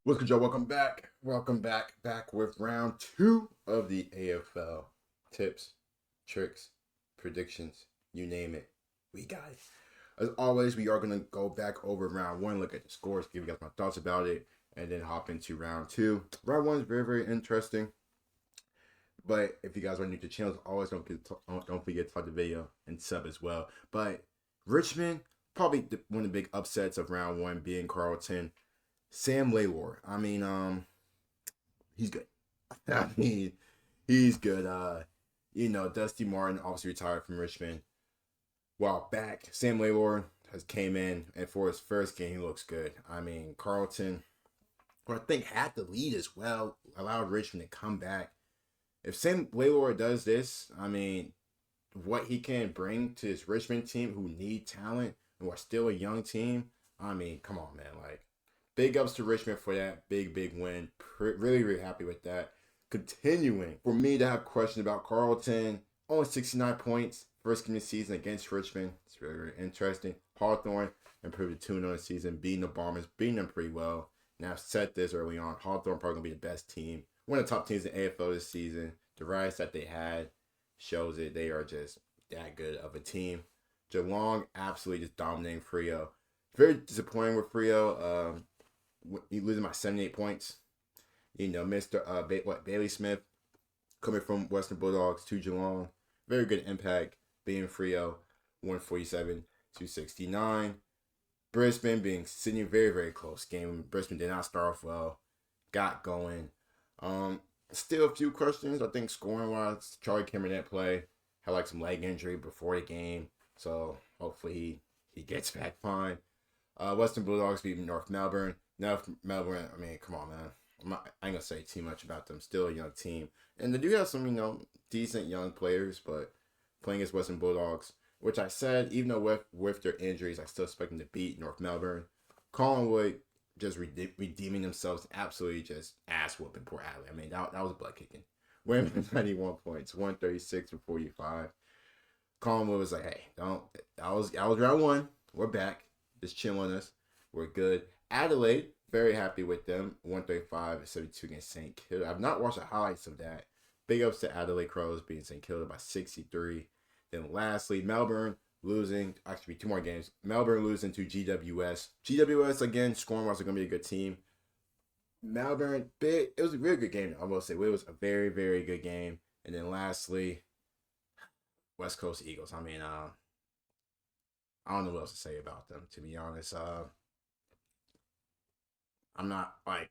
What's good, y'all? Welcome back. Back with round two of the AFL. Tips, tricks, predictions, you name it. We got it. As always, we are going to go back over round one, look at the scores, give you guys my thoughts about it, and then hop into round two. Round one is very, very interesting. But if you guys are new to the channel, as always, don't forget to like the video and sub as well. But Richmond, probably one of the big upsets of round one being Carlton. Sam Laylor. He's good. I mean, he's good. Dusty Martin obviously retired from Richmond a while back. Sam Laylor has came in, and for his first game, he looks good. I mean, Carlton, who I think had the lead as well, allowed Richmond to come back. If Sam Laylor does this, I mean, what he can bring to this Richmond team who need talent and who are still a young team, I mean, come on, man. Like, big ups to Richmond for that big win. Really, really happy with that. Continuing for me to have questions about Carlton. Only 69 points. First game of the season against Richmond. It's really, really interesting. Hawthorn improved to 2-0 the season, beating the Bombers, beating them pretty well. Now I've said this early on. Hawthorn probably going to be the best team. One of the top teams in AFL this season. The rise that they had shows it. They are just that good of a team. Geelong absolutely just dominating Freo. Very disappointing with Freo. You losing by 78 points. Mr. Bailey Smith coming from Western Bulldogs to Geelong. Very good impact. Being Freo, 147 to 69. Brisbane being Sydney, very, very close game. Brisbane did not start off well. Got going. Still a few questions. I think scoring wise, Charlie Cameron didn't play. Had like some leg injury before the game. So hopefully he gets back fine. Western Bulldogs beat North Melbourne. North Melbourne, I mean, come on, man. I ain't gonna say too much about them. Still a young team, and they do have some, decent young players. But playing against Western Bulldogs, which I said, even though with their injuries, I still expect them to beat North Melbourne. Collingwood just redeeming themselves, absolutely just ass whooping poor Adelaide. I mean, that was butt kicking. Winning 91 points, 136 to 45. Collingwood was like, hey, don't. I was round one. We're back. Just chill on us. We're good. Adelaide, very happy with them. 135-72 against St. Kilda. I've not watched the highlights of that. Big ups to Adelaide Crows beating St. Kilda by 63. Then lastly, Melbourne losing. Actually, two more games. Melbourne losing to GWS. GWS, again, scoring wise, are going to be a good team. Melbourne, it was a really good game, I will say. It was a very, very good game. And then lastly, West Coast Eagles. I mean, I don't know what else to say about them, to be honest. I'm not like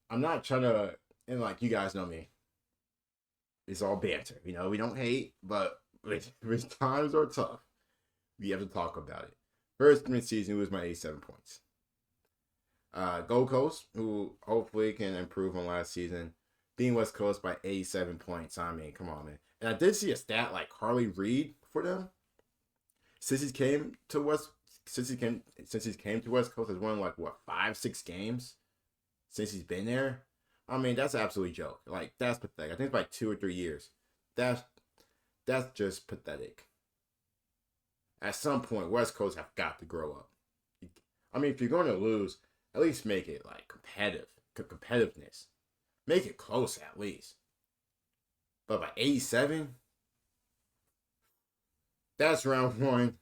I'm not trying to, and like you guys know me, it's all banter. We don't hate, but when times are tough, we have to talk about it. First mid season was my 87 points. Gold Coast, who hopefully can improve on last season, being West Coast by 87 points. I mean, come on, man. And I did see a stat like Harley Reid for them since he came to West since he's came to West Coast has won like what 5-6 games since he's been there. I mean, that's absolutely joke. Like that's pathetic. I think it's like 2 or 3 years. That's that's just pathetic. At some point, West Coast have got to grow up. I mean, if you're going to lose, at least make it like competitiveness. Make it close at least. But by 87, that's round one.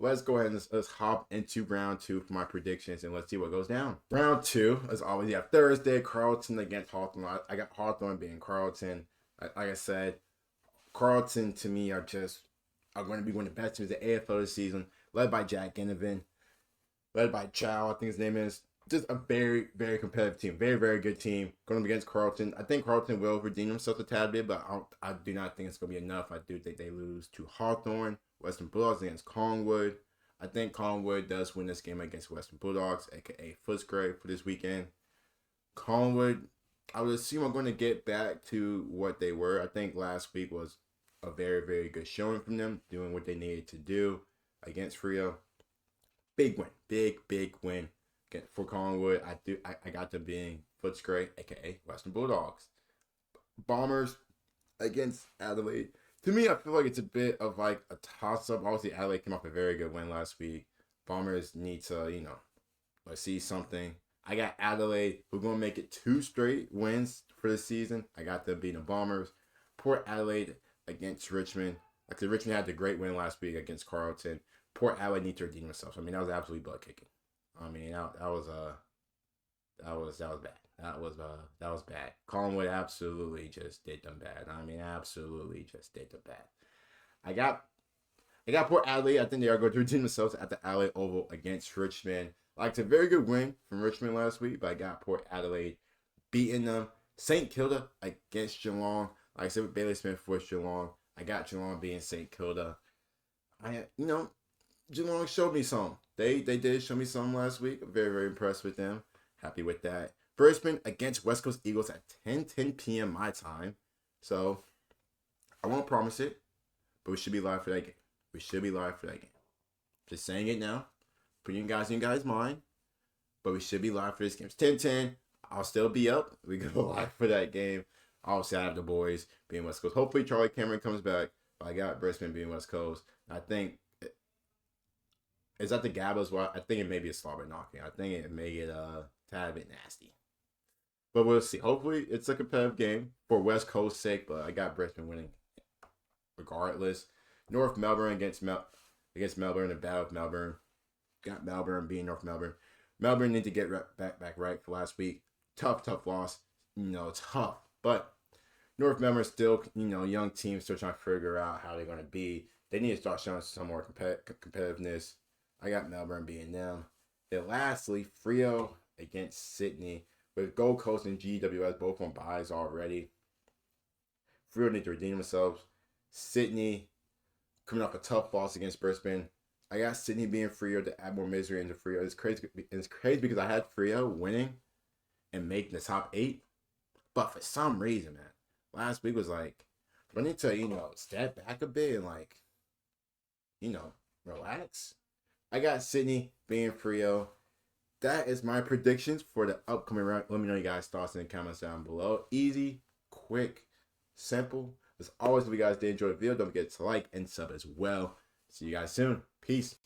Let's go ahead and let's hop into round two for my predictions and let's see what goes down. Round two, as always, you have Thursday, Carlton against Hawthorn. I got Hawthorn being Carlton. Like I said, Carlton to me are going to be one of the best teams in the AFL this season, led by Jack Ginnivan, led by Chow, I think his name is. Just a very, very competitive team. Very, very good team. Going up against Carlton. I think Carlton will redeem themselves a tad bit, but I do not think it's going to be enough. I do think they lose to Hawthorn. Western Bulldogs against Collingwood. I think Collingwood does win this game against Western Bulldogs, aka Footscray, for this weekend. Collingwood, I would assume I'm going to get back to what they were. I think last week was a very, very good showing from them, doing what they needed to do against Freo. Big win. Big win for Collingwood. I got them being Footscray, aka Western Bulldogs. Bombers against Adelaide. To me, I feel like it's a bit of like a toss-up. Obviously, Adelaide came off a very good win last week. Bombers need to, let's see something. I got Adelaide, who are going to make it 2 straight wins for the season. I got them beating the Bombers. Port Adelaide against Richmond. Like the Richmond had the great win last week against Carlton. Port Adelaide need to redeem themselves. I mean, that was absolutely butt kicking. I mean, that was bad. That was bad. Collingwood absolutely just did them bad. I mean, absolutely just did them bad. I got Port Adelaide. I think they are going to redeem themselves at the Adelaide Oval against Richmond. Like, it's a very good win from Richmond last week, but I got Port Adelaide beating them. St. Kilda against Geelong. Like I said with Bailey Smith versus Geelong. I got Geelong beating St. Kilda. Geelong showed me some. They did show me some last week. I'm very, very impressed with them. Happy with that. Brisbane against West Coast Eagles at 10 p.m. my time. So, I won't promise it, but we should be live for that game. We should be live for that game. Just saying it now. Putting you guys in guys' mind. But we should be live for this game. It's 10-10. I'll still be up. We go live for that game. Obviously, I have the boys being West Coast. Hopefully, Charlie Cameron comes back. But I got Brisbane being West Coast. I think... Is that the Gab as well? I think it may be a slobber knocking. I think it may get a tad bit nasty. But we'll see. Hopefully, it's a competitive game for West Coast's sake. But I got Brisbane winning regardless. North Melbourne against Melbourne. The battle of Melbourne. Got Melbourne being North Melbourne. Melbourne need to get back right for last week. Tough loss. Tough. But North Melbourne still, young team, still trying to figure out how they're going to be. They need to start showing some more competitiveness. I got Melbourne beating them. Then lastly, Freo against Sydney. With Gold Coast and GWS both on buys already. Freo need to redeem themselves. Sydney coming off a tough loss against Brisbane. I got Sydney being Freo to add more misery into Freo. It's crazy because I had Freo winning and making the top 8. But for some reason, man, last week was like, I need to, step back a bit and relax. I got Sydney being Freo. That is my predictions for the upcoming round. Let me know you guys' thoughts in the comments down below. Easy, quick, simple. As always, if you guys did enjoy the video, don't forget to like and sub as well. See you guys soon. Peace.